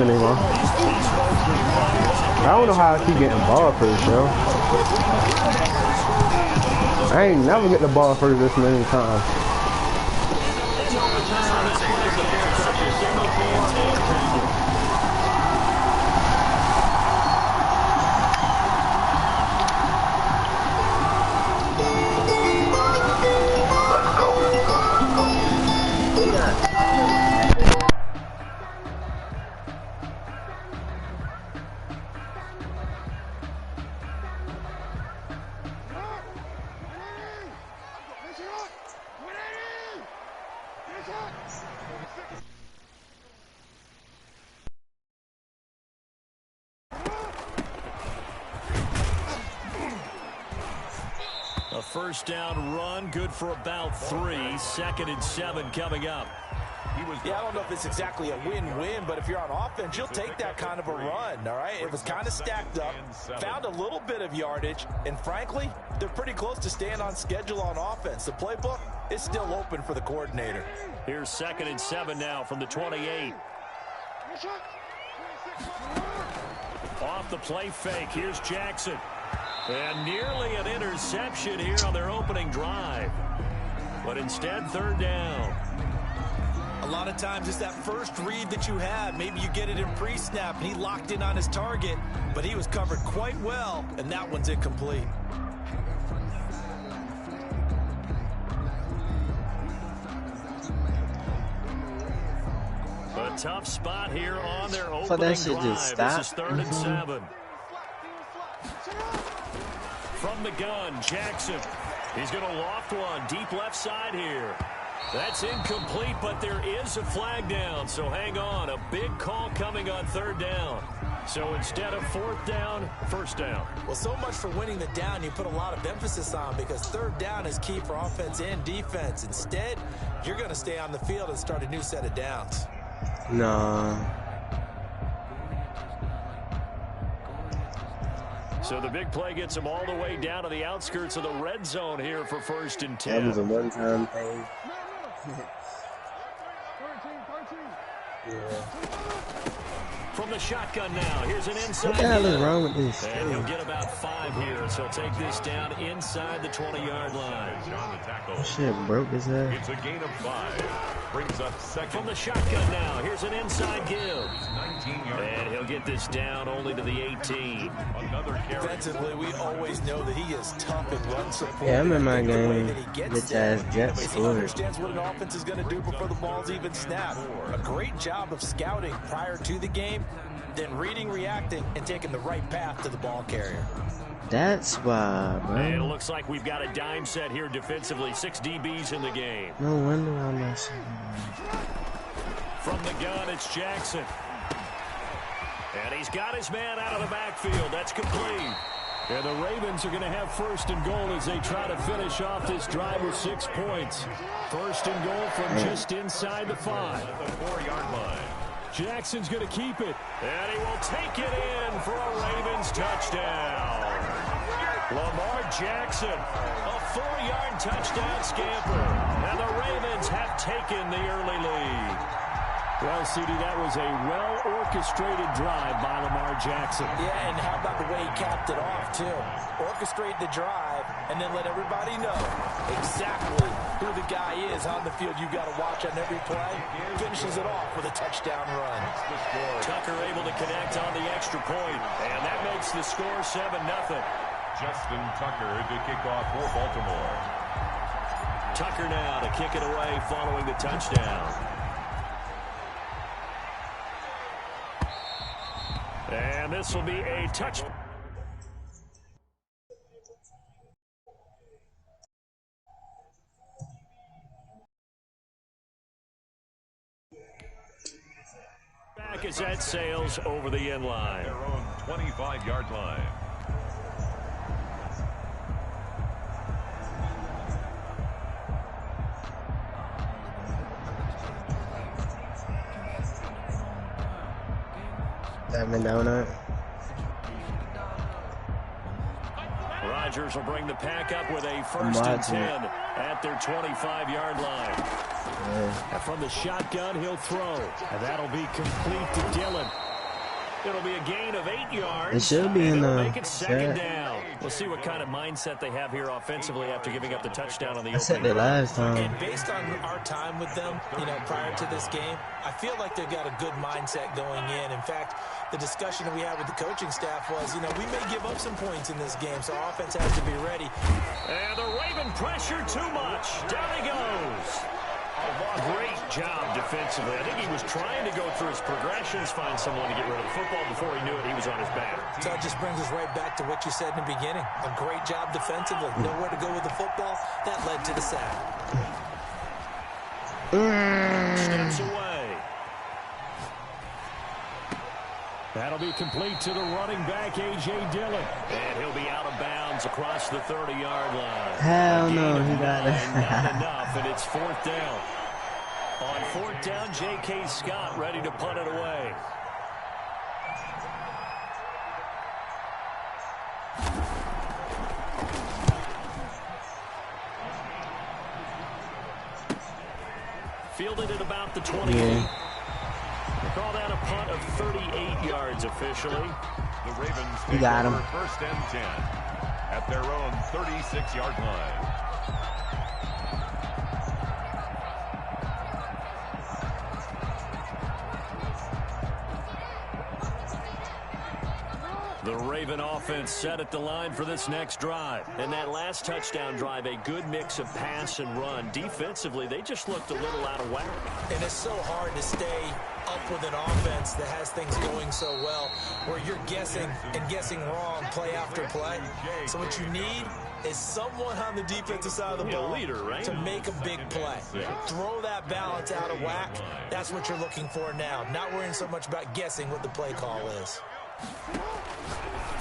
running anymore. I don't know how I keep getting ball first, yo. I ain't never get the ball first this many times. A first down run, good for about 3. 2nd and 7 coming up. Yeah, I don't know if it's exactly a win-win, but if you're on offense, you'll take that kind of a run, all right? It was kind of stacked up, found a little bit of yardage, and frankly, they're pretty close to staying on schedule on offense. The playbook is still open for the coordinator. Here's 2nd and 7 now from the 28. Off the play fake, here's Jackson. And nearly an interception here on their opening drive. But instead, 3rd down. A lot of times it's that first read that you have. Maybe you get it in pre-snap, and he locked in on his target, but he was covered quite well, and that one's incomplete. A tough spot here on their opening drive. This is 3rd and 7. From the gun, Jackson. He's going to loft one deep left side here. That's incomplete, but there is a flag down, so hang on. A big call coming on 3rd down. So instead of 4th down, 1st down. Well, so much for winning the down you put a lot of emphasis on, because 3rd down is key for offense and defense. Instead, you're going to stay on the field and start a new set of downs. No. So the big play gets him all the way down to the outskirts of the red zone here for 1st and 10. That was a one-time thing. Yeah. From the shotgun now, here's an inside. What the hell is wrong with this? And he'll get about 5 here, so he'll take this down inside the 20-yard line. Shit broke his head. It's a gain of 5. Brings up 2nd. From the shotgun now, here's an inside give. And he'll get this down only to the 18. Defensively, we always know that he is tough in run support. Yeah, I'm in my game. Bitch ass Jets. He understands what an offense is going to do before the ball's even snapped. A great job of scouting prior to the game, then reading, reacting, and taking the right path to the ball carrier. That's why, bro. And it looks like we've got a dime set here defensively. 6 DBs in the game. No wonder I'm not seeing. From the gun, it's Jackson. And he's got his man out of the backfield. That's complete. And the Ravens are going to have 1st and goal as they try to finish off this drive with 6 points. 1st and goal from just inside the 5. The 4-yard line. Jackson's going to keep it. And he will take it in for a Ravens touchdown. Lamar Jackson, a 4-yard touchdown scamper. And the Ravens have taken the early lead. Well, CD, that was a well-orchestrated drive by Lamar Jackson. Yeah, and how about the way he capped it off, too? Orchestrate the drive and then let everybody know exactly who the guy is on the field you got to watch on every play. Finishes it off with a touchdown run. Tucker able to connect on the extra point, and that makes the score 7-0. Justin Tucker to kick off for Baltimore. Tucker now to kick it away following the touchdown. And this will be a touch. Back as that sails over the end line. Their own 25-yard line. Donut. Rodgers will bring the pack up with a 1st and 10 at their 25-yard line. Yeah. And from the shotgun, he'll throw. And that'll be complete to Dillon. It'll be a gain of 8 yards. It should be in the make it second down. We'll see what kind of mindset they have here offensively after giving up the touchdown on the opening. I said that last time. And based on our time with them, prior to this game, I feel like they've got a good mindset going in. In fact, the discussion that we had with the coaching staff was, we may give up some points in this game, so our offense has to be ready. And the Raven pressure too much. Down he goes. Great job defensively. I think he was trying to go through his progressions, find someone to get rid of the football. Before he knew it, he was on his back. So it just brings us right back to what you said in the beginning. A great job defensively. Nowhere to go with the football. That led to the sack. Steps away. That'll be complete to the running back, A.J. Dillon. And he'll be out of bounds across the 30-yard line. Hell no, he got it. Not enough, and it's 4th down. On 4th down, J.K. Scott ready to punt it away. Fielded at about the 28. Yeah. Call that a punt of 38 yards officially. The Ravens You got him. First and 10 at their own 36-yard line. The Raven offense set at the line for this next drive. And that last touchdown drive, a good mix of pass and run. Defensively, they just looked a little out of whack. And it's so hard to stay up with an offense that has things going so well, where you're guessing and guessing wrong play after play. So what you need is someone on the defensive side of the ball leader, right? to make a big play. Throw that balance out of whack. That's what you're looking for now. Not worrying so much about guessing what the play call is.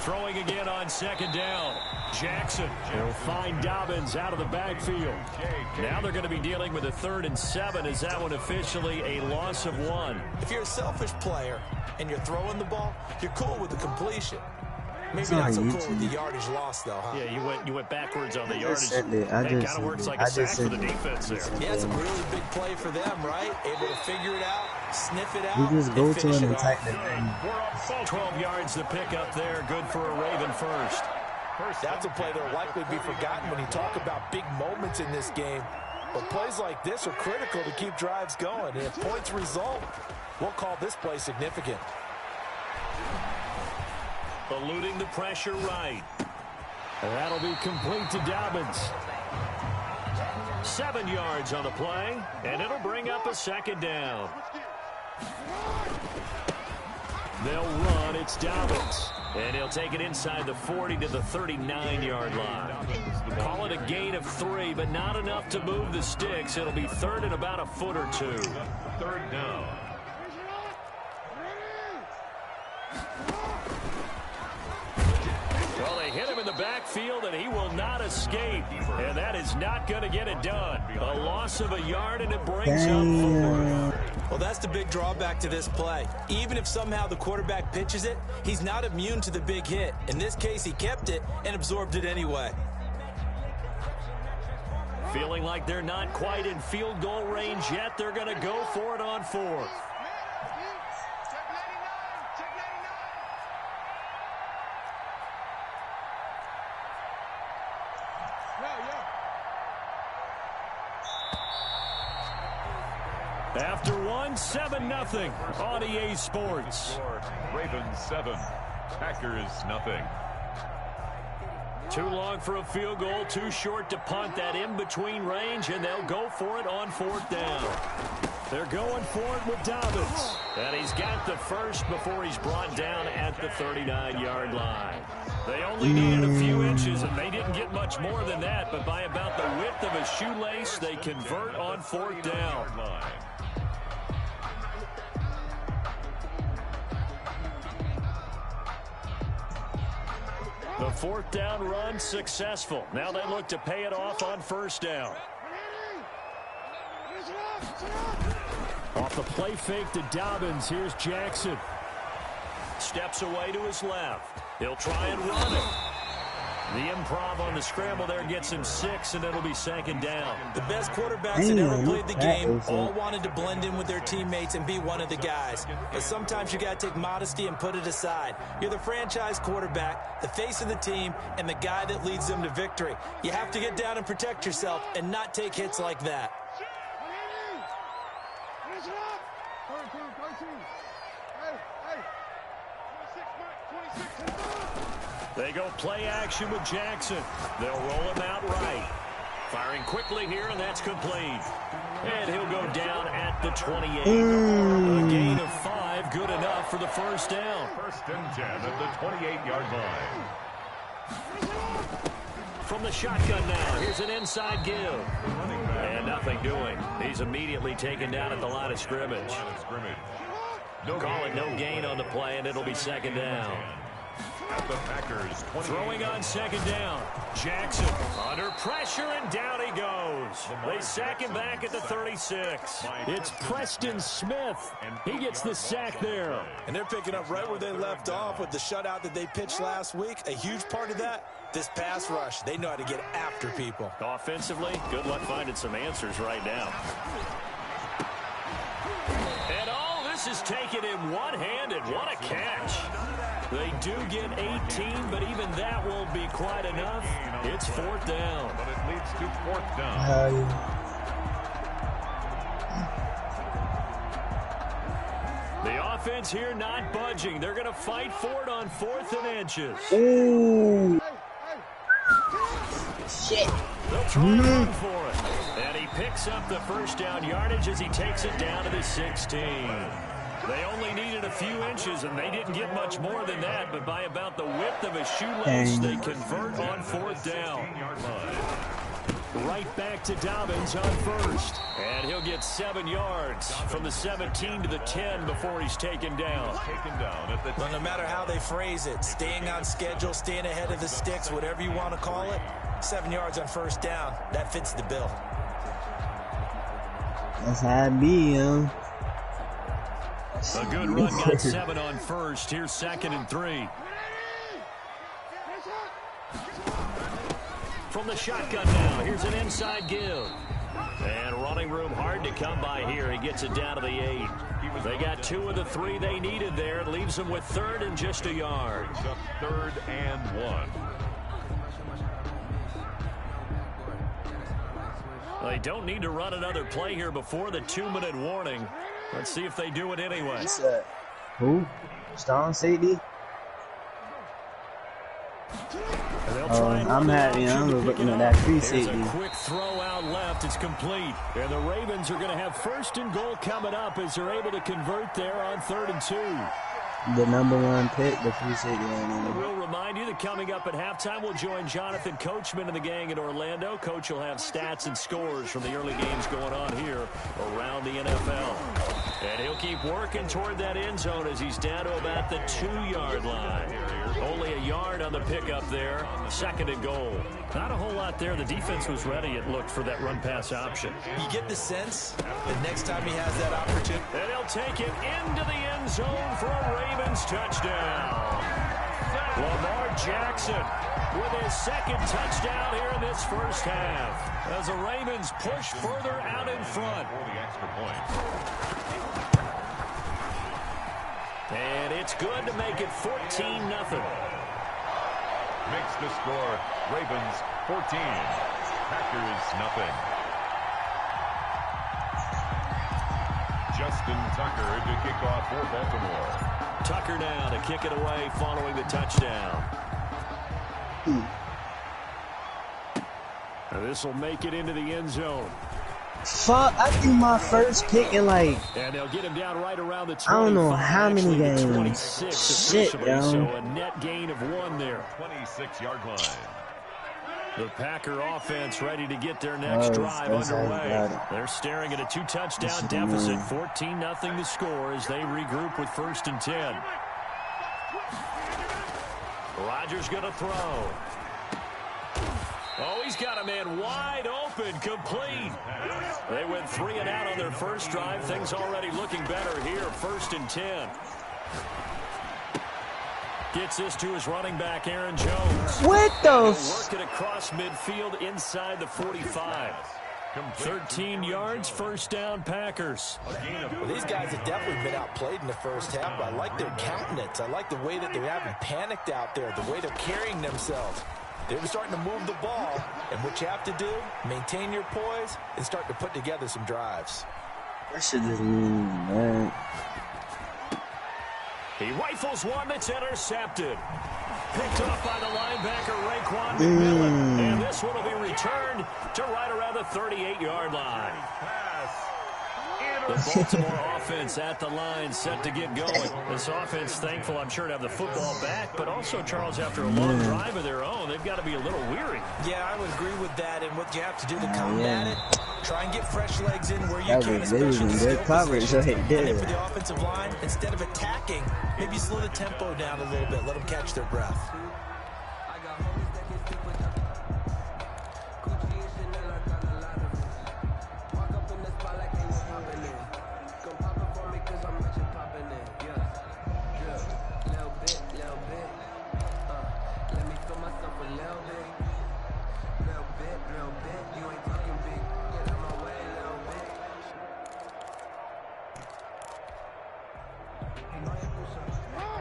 Throwing again on 2nd down. Jackson will find Dobbins out of the backfield. Now they're going to be dealing with a 3rd and 7. Is that one officially a loss of 1? If you're a selfish player and you're throwing the ball, you're cool with the completion. Maybe not so cool with the yardage loss, though, huh? Yeah, you went backwards on the yardage. It kind of works like a sack for the defense there. Yeah, it's a really big play for them, right? Able to figure it out, sniff it out, You just go to him and off. tighten it. We're up 12 yards to pick up there. Good for a Raven first. That's a play that will likely be forgotten when you talk about big moments in this game. But plays like this are critical to keep drives going. And if points result, we'll call this play significant. Eluding the pressure right. And that'll be complete to Dobbins. 7 yards on the play, and it'll bring up a 2nd down. They'll run. It's Dobbins. And he'll take it inside the 40 to the 39-yard line. Call it a gain of 3, but not enough to move the sticks. It'll be 3rd and about a foot or 2. 3rd down. Well, they hit him in the backfield, and he will not escape. And that is not going to get it done. A loss of a yard, and it brings up 4. Well, that's the big drawback to this play. Even if somehow the quarterback pitches it, he's not immune to the big hit. In this case, he kept it and absorbed it anyway. Feeling like they're not quite in field goal range yet. They're going to go for it on 4th. After 1, 7-0 on EA Sports. Ravens 7, Packers nothing. Too long for a field goal, too short to punt. That in-between range, and they'll go for it on 4th down. They're going for it with Dobbins. And he's got the first before he's brought down at the 39-yard line. They only needed a few inches, and they didn't get much more than that. But by about the width of a shoelace, they convert on 4th down. The 4th down run successful. Now they look to pay it off on 1st down. Off the play fake to Dobbins, here's Jackson. Steps away to his left. He'll try and run it. The improv on the scramble there gets him 6, and it'll be second down. The best quarterbacks that ever played the game all wanted to blend in with their teammates and be one of the guys. But sometimes you got to take modesty and put it aside. You're the franchise quarterback, the face of the team, and the guy that leads them to victory. You have to get down and protect yourself and not take hits like that. They go play action with Jackson. They'll roll him out right. Firing quickly here, and that's complete. And he'll go down at the 28. A gain of 5, good enough for the first down. First and 10 at the 28-yard line. From the shotgun now, here's an inside give. And nothing doing. He's immediately taken down at the line of scrimmage. Call it no gain on the play, and it'll be second down. At the Packers, throwing on second down. Jackson under pressure, and down he goes. They sack him back at the 36. It's Preston Smith. He gets the sack there. And they're picking up right where they left off with the shutout that they pitched last week. A huge part of that, this pass rush. They know how to get after people. Offensively, good luck finding some answers right now. And all this is taken in one-handed. What a catch. They do get 18, but even that won't be quite enough. It's fourth down. But it leads to fourth down. The offense here not budging. They're going to fight for it on 4th and inches. Ooh. Shit. They'll try to run for it. And he picks up the first down yardage as he takes it down to the 16. They only needed a few inches, and they didn't get much more than that, but by about the width of a shoelace, they convert on 4th down. Right back to Dobbins on first. And he'll get 7 yards from the 17 to the 10 before he's taken down. Well, no matter how they phrase it, staying on schedule, staying ahead of the sticks, whatever you want to call it, 7 yards on first down, that fits the bill. That's how it be, yo. A good run got 7 on first. Here's 2nd and 3. From the shotgun now, here's an inside give. And running room hard to come by here. He gets it down to the 8. They got 2 of the 3 they needed there. It leaves them with 3rd and just a yard. 3rd and 1. They don't need to run another play here before the 2-minute warning. Let's see if they do it anyway. Who? Strong safety? I'm happy. I'm looking at that free safety. A quick throw out left. It's complete. And the Ravens are going to have 1st and goal coming up as they're able to convert there on 3rd and 2. The #1 pick, the free safety. We'll remind you that coming up at halftime, we'll join Jonathan Coachman and the gang in Orlando. Coach will have stats and scores from the early games going on here around the NFL. And he'll keep working toward that end zone as he's down to about the 2-yard line. Only a yard on the pickup there. 2nd and goal. Not a whole lot there. The defense was ready, it looked, for that run-pass option. You get the sense that next time he has that opportunity. And he'll take it into the end zone for a Ravens touchdown. Lamar Jackson with his 2nd touchdown here in this first half. As the Ravens push further out in front. And it's good to make it 14-0. Makes the score Ravens 14, Packers nothing. Justin Tucker to kick off for Baltimore. Tucker now to kick it away following the touchdown. This will make it into the end zone. Fuck, I threw my first pick in like, and they'll get him down right around the 25, I don't know how many games. 26 Shit, yo. So a net gain of 1 there. 26-yard line. The Packer offense ready to get their next drive underway. They're staring at a 2-touchdown deficit. 14-0 to score as they regroup with 1st and 10. Rodgers going to throw. Oh, he's got a man wide open, complete. They went 3 and out on their first drive. Things already looking better here. 1st and 10. Gets this to his running back, Aaron Jones. What the? Work it across midfield inside the 45. 13 yards, first down, Packers. Well, these guys have definitely been outplayed in the first half, but I like their countenance. I like the way that they haven't panicked out there, the way they're carrying themselves. They're starting to move the ball, and what you have to do, maintain your poise and start to put together some drives. That shit just man. He rifles one that's intercepted. Picked off by the linebacker, Raekwon McMillan. And this one will be returned to right around the 38-yard line. The Baltimore offense at the line, set to get going. This offense thankful, I'm sure, to have the football back, but also, Charles, after a long drive of their own, they've got to be a little weary. Yeah, I would agree with that, and what you have to do to combat it, try and get fresh legs in where you can, especially in skill position. And then for the offensive line, instead of attacking, maybe slow the tempo down a little bit, let them catch their breath.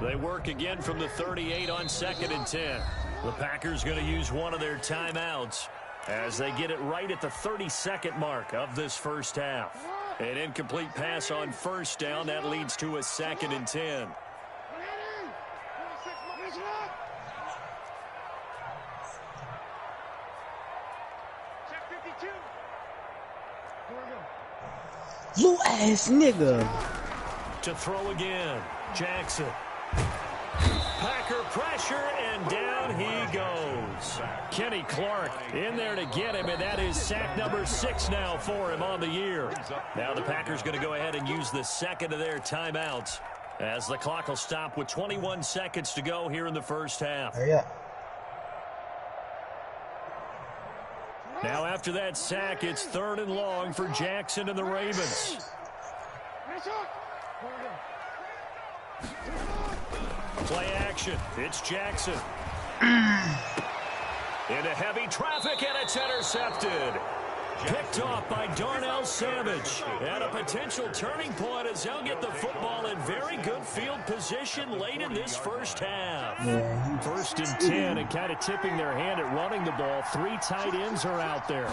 They work again from the 38 on 2nd and 10. The Packers going to use one of their timeouts as they get it right at the 32nd mark of this first half. An incomplete pass on first down. That leads to a 2nd and 10. Blue ass nigga. To throw again. Jackson. Packer pressure, and down he goes. Kenny Clark in there to get him, and that is sack number 6 now for him on the year. Now the Packers going to go ahead and use the second of their timeouts as the clock will stop with 21 seconds to go here in the first half. Now after that sack, it's 3rd and long for Jackson and the Ravens. Play action. It's Jackson. Into heavy traffic, and it's intercepted. Picked off by Darnell Savage. And a potential turning point as they'll get the football in very good field position late in this first half. 1st and 10, and kind of tipping their hand at running the ball. 3 tight ends are out there.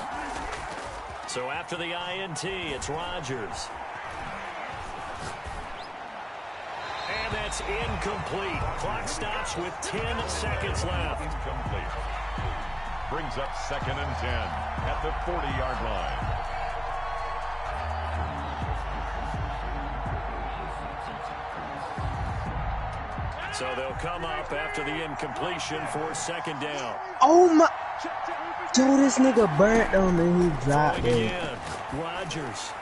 So after the INT, it's Rodgers. And that's incomplete. Clock stops with 10 seconds left. Incomplete. Brings up 2nd and 10 at the 40-yard line. So they'll come up after the incompletion for 2nd down. Oh my. Joe, this nigga burnt on me. He dropped it. Again, Rodgers.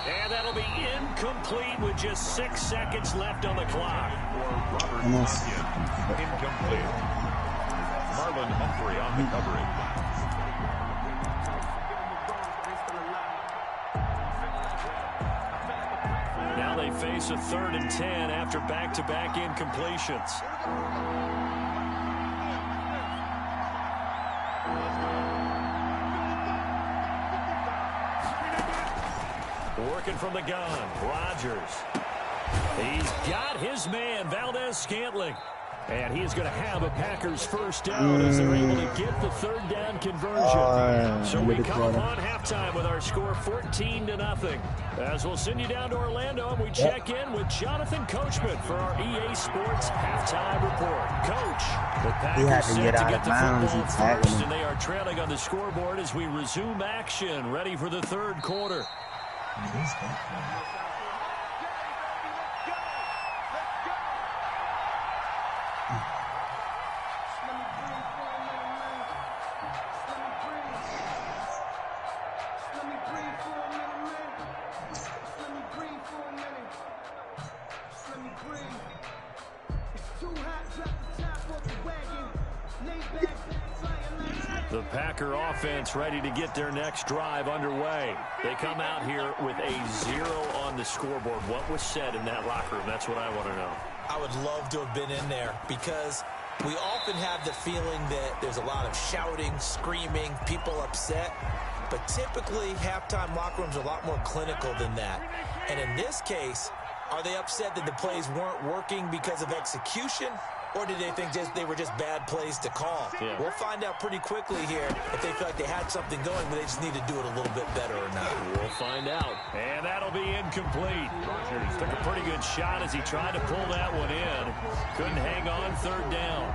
And that'll be incomplete with just 6 seconds left on the clock. Incomplete. Marlon Humphrey on the coverage. Now they face a 3rd and 10 after back-to-back incompletions. Working from the gun, Rodgers. He's got his man, Valdez-Scantling. And he is going to have a Packers first down as they're able to get the 3rd down conversion. So we come upon halftime with our score 14-0. As we'll send you down to Orlando, and we check in with Jonathan Coachman for our EA Sports halftime report. Coach, the Packers set to get the football first, and they are trailing on the scoreboard as we resume action, ready for the 3rd quarter. The Packer offense ready to get their next drive underway. They come out here with a 0 on the scoreboard. What was said in that locker room? That's what I want to know. I would love to have been in there because we often have the feeling that there's a lot of shouting, screaming, people upset. But typically, halftime locker rooms are a lot more clinical than that. And in this case, are they upset that the plays weren't working because of execution? Or did they think they were just bad plays to call? Yeah. We'll find out pretty quickly here if they feel like they had something going, but they just need to do it a little bit better or not. We'll find out. And that'll be incomplete. Rodgers took a pretty good shot as he tried to pull that one in. Couldn't hang on third down.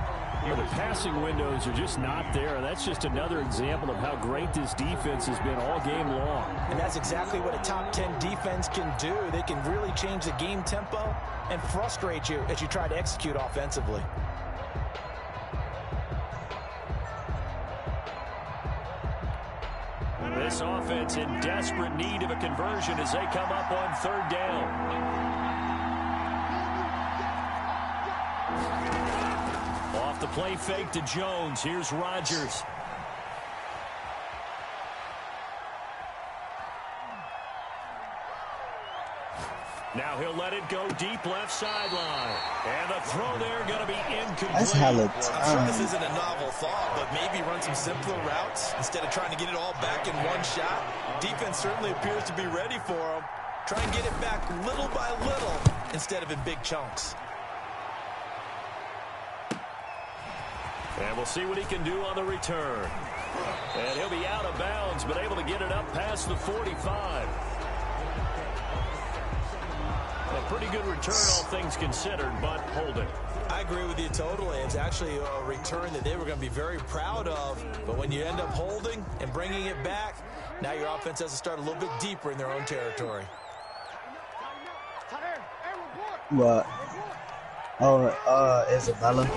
You know, the passing windows are just not there. That's just another example of how great this defense has been all game long. And that's exactly what a top 10 defense can do. They can really change the game tempo and frustrate you as you try to execute offensively. This offense in desperate need of a conversion as they come up on third down. Off the play fake to Jones. Here's Rodgers. Now he'll let it go deep left sideline. And the throw there going to be incomplete. That's hella I'm sure this isn't a novel thought, but maybe run some simpler routes instead of trying to get it all back in one shot. Defense certainly appears to be ready for him. Try and get it back little by little instead of in big chunks. And we'll see what he can do on the return. And he'll be out of bounds, but able to get it up past the 45. A pretty good return, all things considered, but hold it. I agree with you totally. It's actually a return that they were going to be very proud of. But when you end up holding and bringing it back, now your offense has to start a little bit deeper in their own territory. What? Oh, Isabella.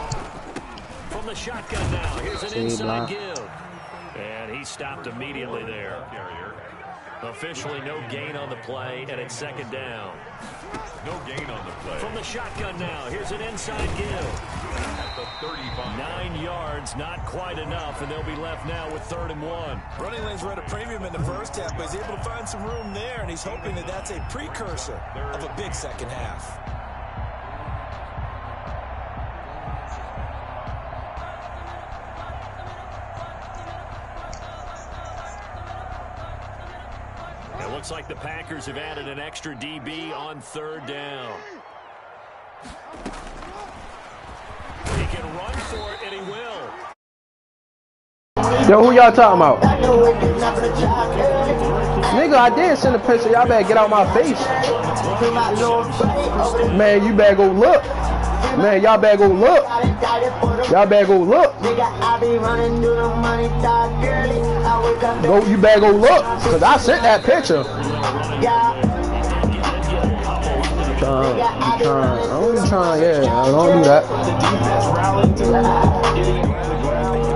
From the shotgun now, here's an inside give. And he stopped immediately there. Officially no gain on the play, and it's second down. No gain on the play. From the shotgun now, here's an inside give. At the 35. 9 yards, not quite enough, and they'll be left now with 3rd and 1. Running lanes were at a premium in the first half, but he's able to find some room there, and he's hoping that that's a precursor of a big second half. It looks like the Packers have added an extra DB on 3rd down. He can run for it, and he will. Yo, who y'all talking about? Nigga, I did send a picture. Y'all better get out my face. Man, you better go look. Man, y'all better go look. Y'all better go look. Go, you better go look, cause I sent that picture. I'm trying, yeah, I don't do that.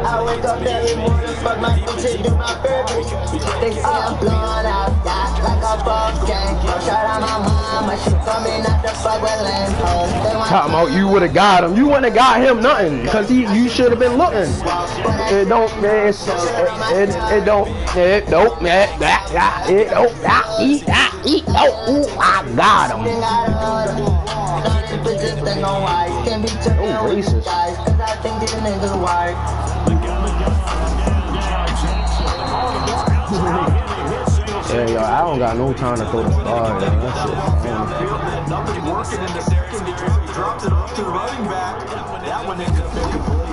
I wake up every morning, fuck my shit, do my purpose. They say I'm blowing out, like a boss gang. Shout out my mama, she told me not to fuck with land. Talking about you would have got him. You wouldn't have got him nothing, because you should have been looking. It don't, I got him. Oh, racist. Yeah, yo, I don't got no time to throw the ball. That shit. Nothing working in the secondary. He drops it off to the running back. That one ends up incomplete.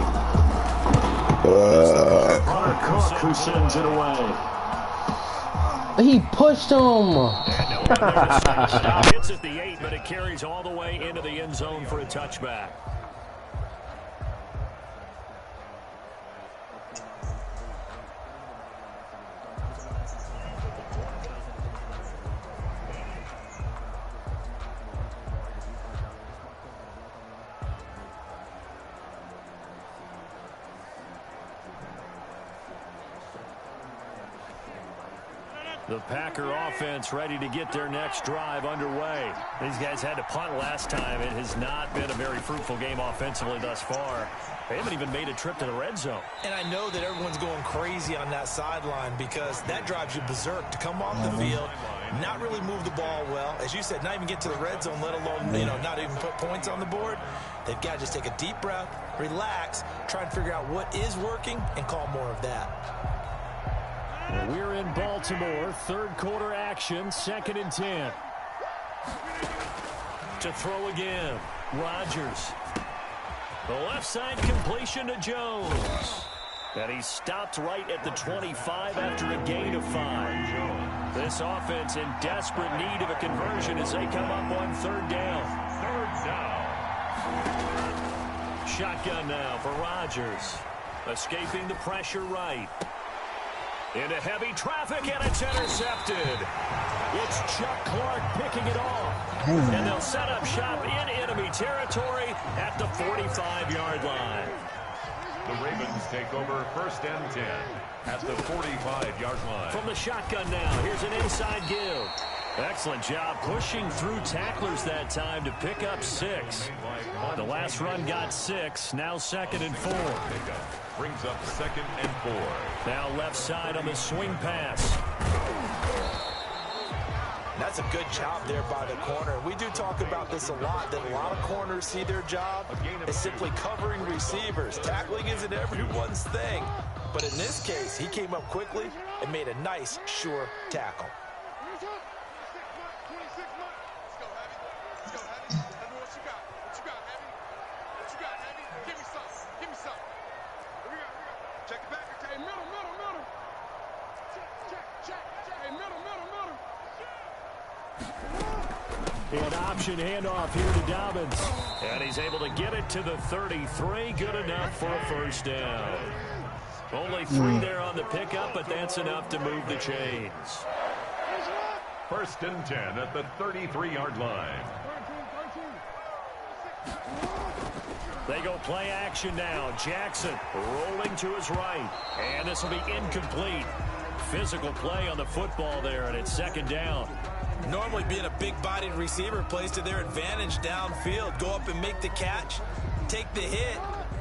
Cook who sends it away. He pushed him. Hits at the 8, but it carries all the way into the end zone for a touchback. The Packer offense ready to get their next drive underway. These guys had to punt last time. It has not been a very fruitful game offensively thus far. They haven't even made a trip to the red zone. And I know that everyone's going crazy on that sideline because that drives you berserk to come off the field, not really move the ball well. As you said, not even get to the red zone, let alone, not even put points on the board. They've got to just take a deep breath, relax, try and figure out what is working, and call more of that. We're in Baltimore, third quarter action, 2nd and 10. To throw again, Rodgers. The left side completion to Jones. And he stopped right at the 25 after a gain of 5. This offense in desperate need of a conversion as they come up on 3rd down. 3rd down. Shotgun now for Rodgers. Escaping the pressure right. Into heavy traffic, and it's intercepted. It's Chuck Clark picking it off. And they'll set up shop in enemy territory at the 45-yard line. The Ravens take over 1st and 10 at the 45-yard line. From the shotgun now, here's an inside give. Excellent job pushing through tacklers that time to pick up 6. The last run got 6, now 2nd and 4. Brings up 2nd and 4. Now left side on the swing pass. That's a good job there by the corner. We do talk about this a lot, that a lot of corners see their job as simply covering receivers. Tackling isn't everyone's thing. But in this case, he came up quickly and made a nice, sure tackle. An option handoff here to Dobbins. And he's able to get it to the 33. Good enough for a 1st down. Only 3 there on the pickup, but that's enough to move the chains. 1st and 10 at the 33-yard line. They go play action now. Jackson rolling to his right. And this will be incomplete. Physical play on the football there, and it's 2nd down. Normally being a big-bodied receiver plays to their advantage downfield. Go up and make the catch, take the hit,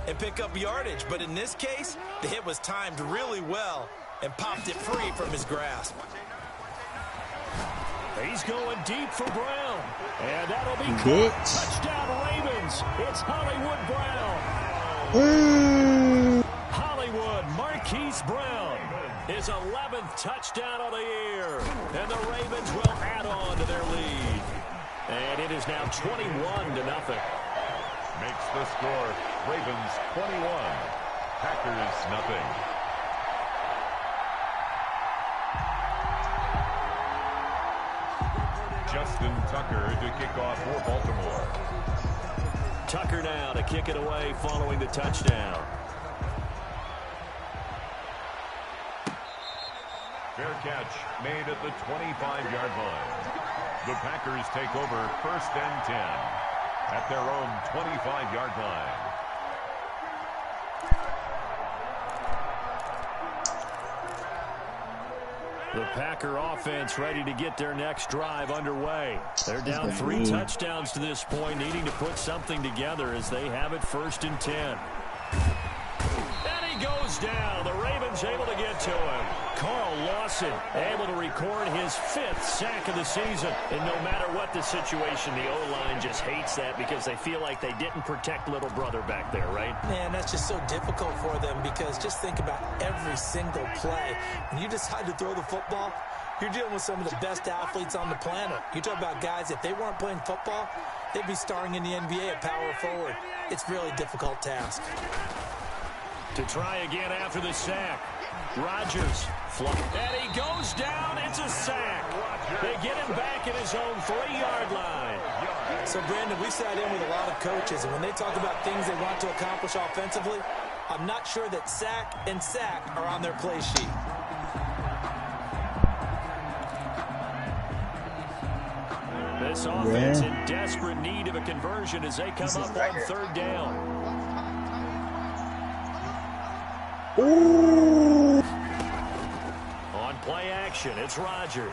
and pick up yardage. But in this case, the hit was timed really well and popped it free from his grasp. He's going deep for Brown. And that'll be caught. Touchdown Ravens. It's Hollywood Brown. Hollywood Marquise Brown. His 11th touchdown of the year. And the Ravens will add on to their lead. And it is now 21-0. Makes the score Ravens 21, Packers nothing. Justin Tucker to kick off for Baltimore. Tucker now to kick it away following the touchdown. Fair catch made at the 25-yard line. The Packers take over 1st and 10 at their own 25-yard line. The Packer offense ready to get their next drive underway. They're down 3 touchdowns to this point, needing to put something together as they have it 1st and 10. And he goes down. The Ravens able to get to him. Carl Lawson able to record his 5th sack of the season. And no matter what the situation, the O-line just hates that because they feel like they didn't protect little brother back there, right? Man, that's just so difficult for them because just think about every single play. When you decide to throw the football, you're dealing with some of the best athletes on the planet. You talk about guys, if they weren't playing football, they'd be starring in the NBA at power forward. It's a really difficult task. To try again after the sack. Rodgers. And he goes down. It's a sack. They get him back at his own 3-yard line. So, Brandon, we sat in with a lot of coaches, and when they talk about things they want to accomplish offensively, I'm not sure that sack and sack are on their play sheet. This offense in desperate need of a conversion as they come up on 3rd down. Play action. It's Rodgers.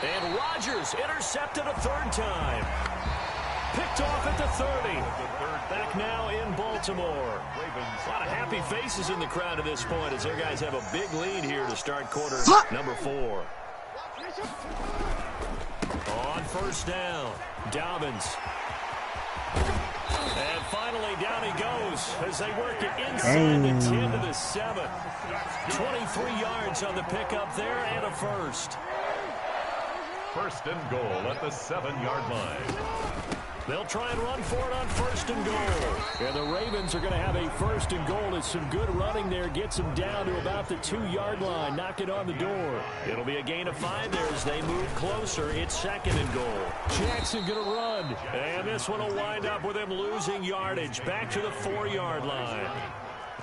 And Rodgers intercepted a third time. Picked off at the 30. Back now in Baltimore. A lot of happy faces in the crowd at this point as their guys have a big lead here to start quarter number 4. On first down, Dobbins. And finally, down he goes as they work it inside the 10 to the 7. 23 yards on the pickup there and a first. First and goal at the 7-yard line. They'll try and run for it on first and goal. And the Ravens are going to have a first and goal as some good running there gets them down to about the 2-yard line. Knock it on the door. It'll be a gain of 5 there as they move closer. It's second and goal. Jackson going to run. And this one will wind up with him losing yardage. Back to the 4-yard line.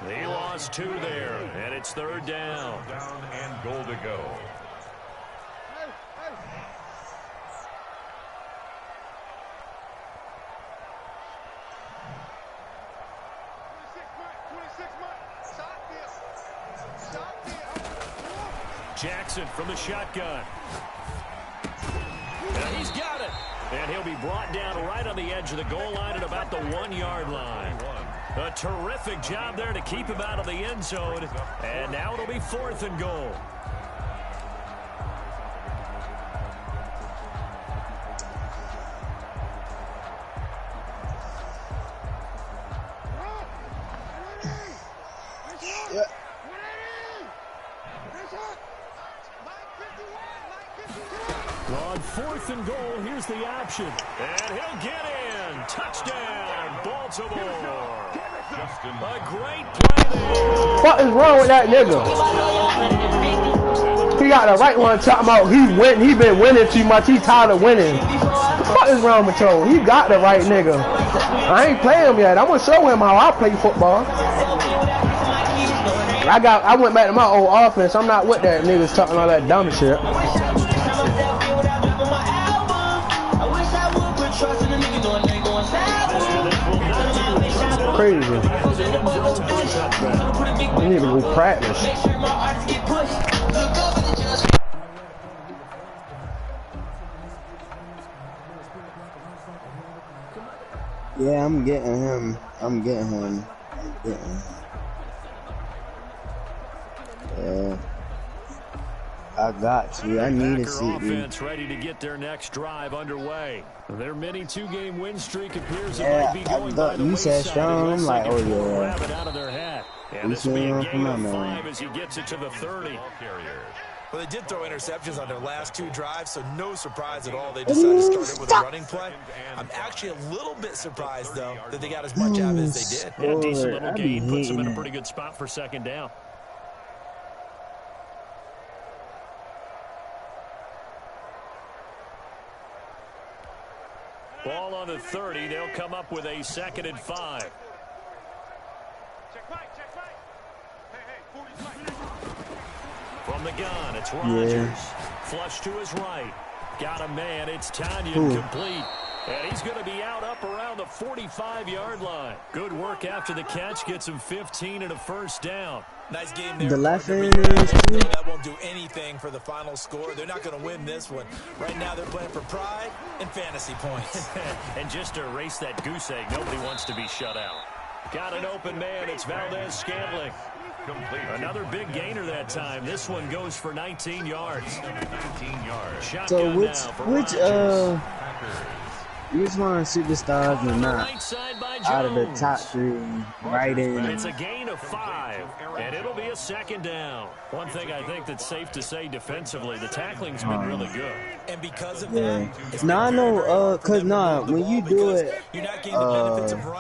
They lost 2 there. And it's third down. Down and goal to go. Jackson from the shotgun. And he's got it. And he'll be brought down right on the edge of the goal line at about the 1-yard line. A terrific job there to keep him out of the end zone. And now it'll be fourth and goal. On fourth and goal, here's the option. And he'll get in. Touchdown, Baltimore. A great play there. What is wrong with that nigga? He got the right one talking about he been winning too much. He tired of winning. What is wrong with you? He got the right nigga. I ain't playing him yet. I'm gonna show him how I play football. I went back to my old offense. I'm not with that niggas talking all that dumb shit. Crazy. I need to go practice. Yeah, I'm getting him. Yeah. I got to. I need to see offense ready to get their next drive underway. Their mini 2-game win streak appears to might be going by the you said strong. I'm like, oh yeah. Grab it out of their hat. And this will be a gain of 5 as he gets it to the 30. Well, they did throw interceptions on their last 2 drives, so no surprise at all. They decided to start it with a running play. I'm actually a little bit surprised, though, that they got as much out of it as they did. Yeah, decent little gain puts them in a pretty good spot for second down. Ball on the 30. They'll come up with a second and 5. From the gun, it's Rodgers. Yeah. Flush to his right. Got a man. It's Tanyan complete. And he's going to be out up around the 45-yard line. Good work after the catch. Gets him 15 and a first down. Nice game there. The left end is too. That won't do anything for the final score. They're not going to win this one. Right now they're playing for pride and fantasy points. And just to erase that goose egg, nobody wants to be shut out. Got an open man. It's Valdez-Scantling. Complete. Another big gainer that time. This one goes for 19 yards. 19 yards. So which one of the superstars are not out of the top 3 right in? It's a gain of 5, and it'll be a second down. One thing I think that's safe to say defensively, the tackling's been really good. And because of that, I know, when you do it,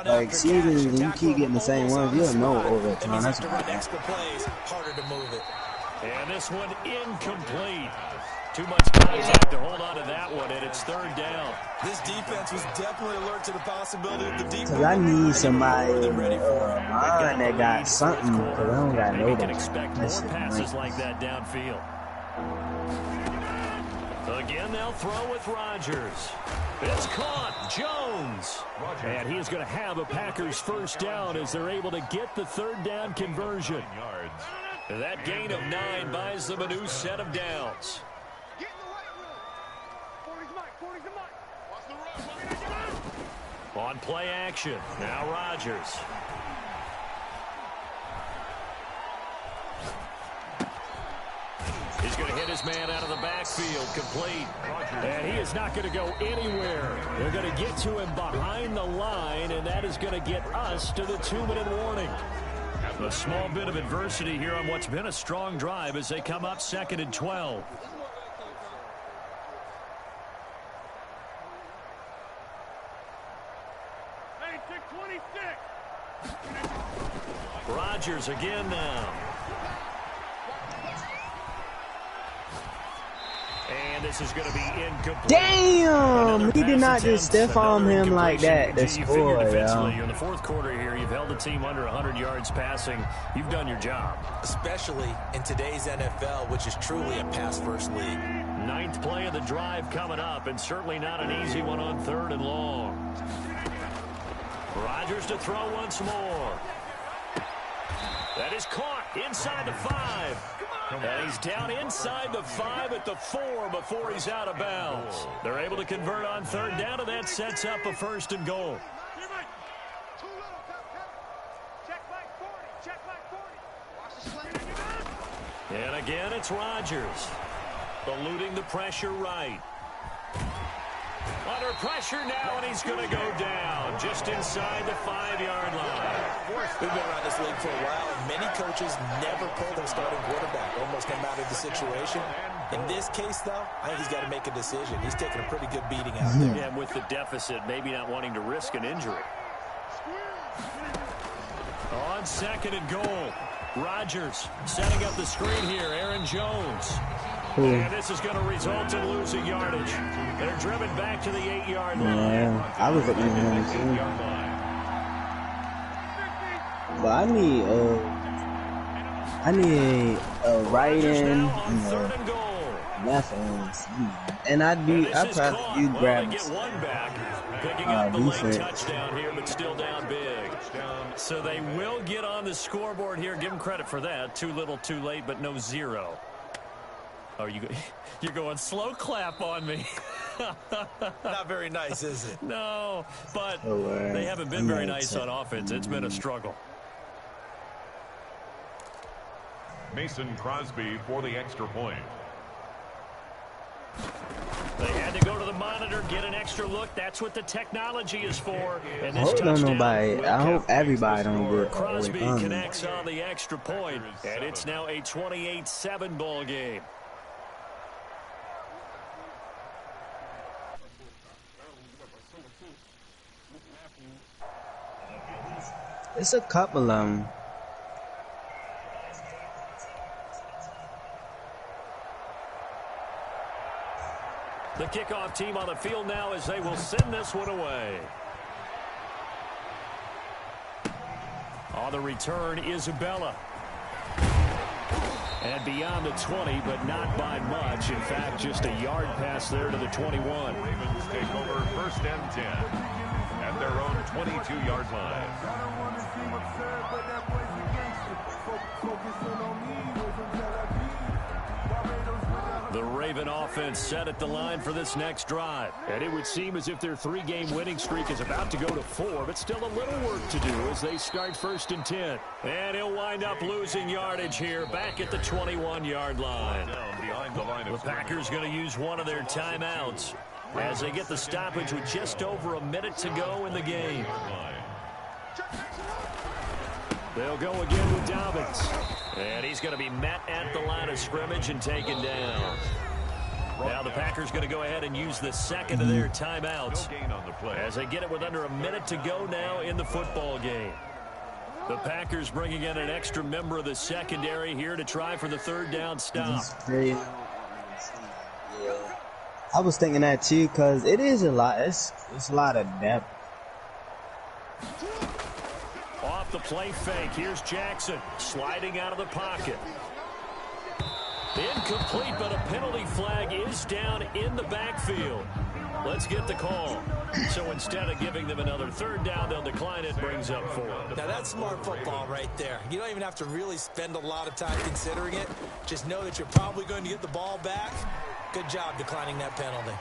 like seasons and you keep getting the same ones, you'll know over time. That's what extra plays, harder to move it. And this one incomplete. Too much contact to hold on to that one, and it's third down. This defense was definitely alert to the possibility of the deep. Because I need somebody mine that got something, because I don't got nobody. You can expect more passes like that downfield. Again, they'll throw with Rodgers. It's caught. Jones. And he's going to have a Packers first down as they're able to get the third down conversion. That gain of 9 buys them a new set of downs. On play action, now Rodgers. He's going to hit his man out of the backfield, complete. And he is not going to go anywhere. They're going to get to him behind the line, and that is going to get us to the 2-minute warning. A small bit of adversity here on what's been a strong drive as they come up 2nd and 12. Rodgers again now. And this is going to be incomplete. Damn! He did not just stiff arm him like that to score, yo. In the fourth quarter here, you've held the team under 100 yards passing. You've done your job. Especially in today's NFL, which is truly a pass-first league. 9th play of the drive coming up, and certainly not an easy one on 3rd and long. Rodgers to throw once more. That is caught inside the 5. And he's down inside the 5 at the 4 before he's out of bounds. They're able to convert on 3rd down, and that sets up a 1st and goal. And again, it's Rodgers. Eluding the pressure right. Under pressure now, and he's going to go down just inside the 5-yard line. We've been around this league for a while, and many coaches never pull their starting quarterback, almost no matter the situation. In this case, though, I think he's got to make a decision. He's taking a pretty good beating out there. Yeah, with the deficit, maybe not wanting to risk an injury. On 2nd and goal, Rodgers setting up the screen here. Aaron Jones. And this is going to result in losing yardage. They're driven back to the 8-yard line. Yeah, I was looking at him too. But I need a right end and a left end. And I probably do grab picking up the late touchdown here, but still down big. So they will get on the scoreboard here. Give them credit for that. Too little, too late, but no 0. Oh, you're going slow clap on me. Not very nice, is it? No, but they haven't been very nice on offense. It's been a struggle. Mason Crosby for the extra point. They had to go to the monitor, get an extra look. That's what the technology is for. And this I hope everybody don't get Crosby connects on the extra point, and it's now a 28-7 ball game. It's a couple of them. The kickoff team on the field now as they will send this one away. On the return, Isabella. And beyond the 20, but not by much. In fact, just a yard pass there to the 21. Ravens take over 1st and 10 at their own 22-yard line. The Raven offense set at the line for this next drive. And it would seem as if their 3-game winning streak is about to go to 4, but still a little work to do as they start 1st and 10. And he'll wind up losing yardage here back at the 21-yard line. The Packers going to use one of their timeouts as they get the stoppage with just over a minute to go in the game. They'll go again with Dobbins. And he's going to be met at the line of scrimmage and taken down. Now the Packers going to go ahead and use the second of their timeouts as they get it with under a minute to go now in the football game. The Packers bringing in an extra member of the secondary here to try for the 3rd down stop. I was thinking that too, because it is a lot. It's a lot of depth. Off the play fake, here's Jackson sliding out of the pocket. Incomplete, but a penalty flag is down in the backfield. Let's get the call. So instead of giving them another third down, they'll decline it, brings up 4. Now, that's smart football right there. You don't even have to really spend a lot of time considering it. Just know that you're probably going to get the ball back. Good job declining that penalty.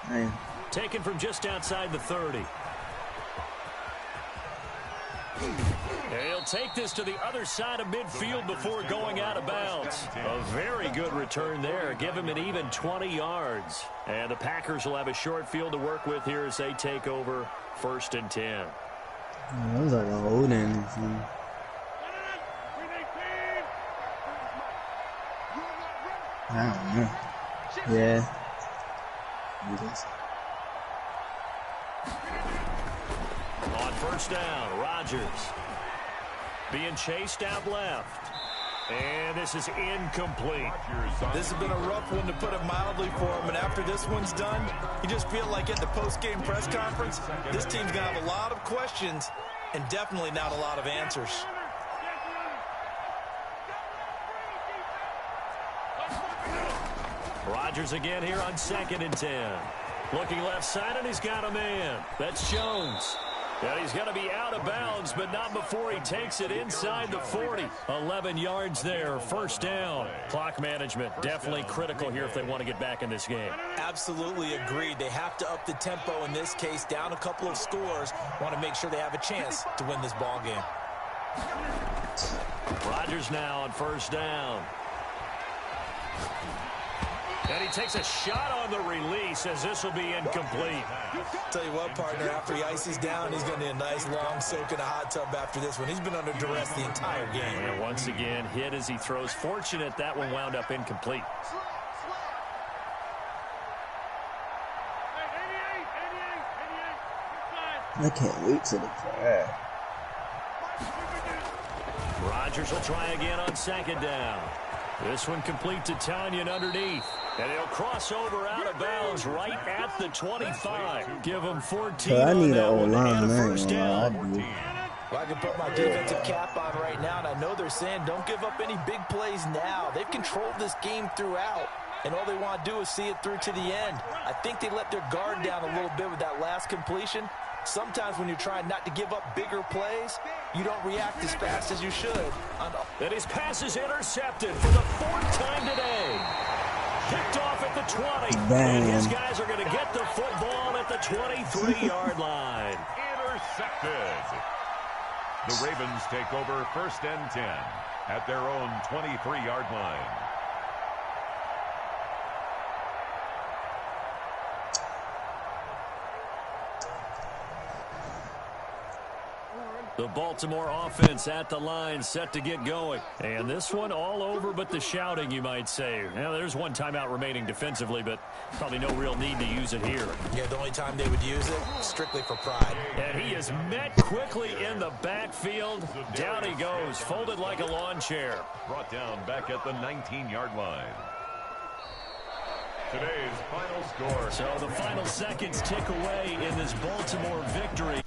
Man. Taken from just outside the 30. He'll take this to the other side of midfield before going out of bounds. A very good return there. Give him an even 20 yards. And the Packers will have a short field to work with here as they take over 1st and 10. That was like an old anything. I don't know. Yeah. On 1st down, Rodgers being chased out left. And this is incomplete. This has been a rough one, to put it mildly, for him. And after this one's done, you just feel like at the post-game press conference, this team's going to have a lot of questions and definitely not a lot of answers. Rodgers again here on 2nd and 10. Looking left side, and he's got a man. That's Jones. And he's going to be out of bounds, but not before he takes it inside the 40. 11 yards there, 1st down. Clock management definitely critical here if they want to get back in this game. Absolutely agreed. They have to up the tempo in this case, down a couple of scores. Want to make sure they have a chance to win this ball game. Rodgers now on 1st down. And he takes a shot on the release as this will be incomplete. Tell you what, partner, after he ices down, he's going to need a nice long soak in a hot tub after this one. He's been under duress the entire game. And once again, hit as he throws. Fortunate that one wound up incomplete. I can't wait till the prayer. Rodgers will try again on 2nd down. This one complete to Tanyan underneath. And he'll cross over out of bounds right at the 25. Give him 14 I need an on that O-line, one and a man. 1st down. Well, I can put my defensive cap on right now, and I know they're saying don't give up any big plays now. They've controlled this game throughout, and all they want to do is see it through to the end. I think they let their guard down a little bit with that last completion. Sometimes when you're trying not to give up bigger plays, you don't react as fast as you should. And his pass is intercepted for the 4th time today. Picked off at the 20. And his guys are going to get the football at the 23-yard line. Intercepted. The Ravens take over 1st and 10 at their own 23-yard line. The Baltimore offense at the line, set to get going. And this one all over but the shouting, you might say. Now, there's one timeout remaining defensively, but probably no real need to use it here. Yeah, the only time they would use it, strictly for pride. And he is met quickly in the backfield. Down he goes, folded like a lawn chair. Brought down back at the 19-yard line. Today's final score. So the final seconds tick away in this Baltimore victory.